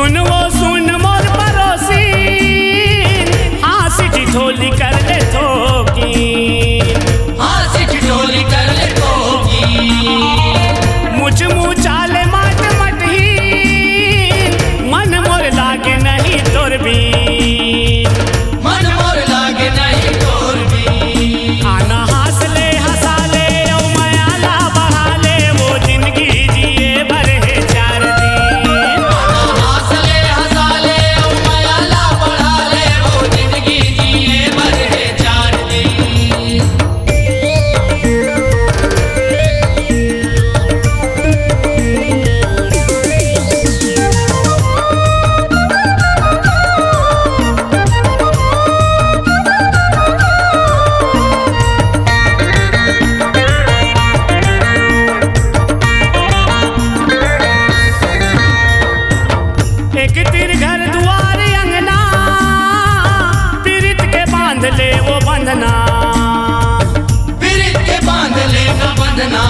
सुन मोर पड़ोसी, हाँसी ठिठोली कर ले थोकी, हाँसी ठिठोली कर ले थोकी। मुझ मुँह चाले मट मटही, मन मोर लागे नहीं तोर भी, मन मोर लागे नहीं तोर भी। आना हंस ले हंसा ले ओ मयाला बढ़ा ले, वो जिंदगी जिए भर है 4 दिन। हंस ले हंसा ले ओ मयाला बढ़ा ले, वो जिंदगी जिए भर है 4 दिन। एक तीर घर दुआर अंगना, पीरित के बांध ले वो बंधना, पीरित के बांध ले वो बंधना।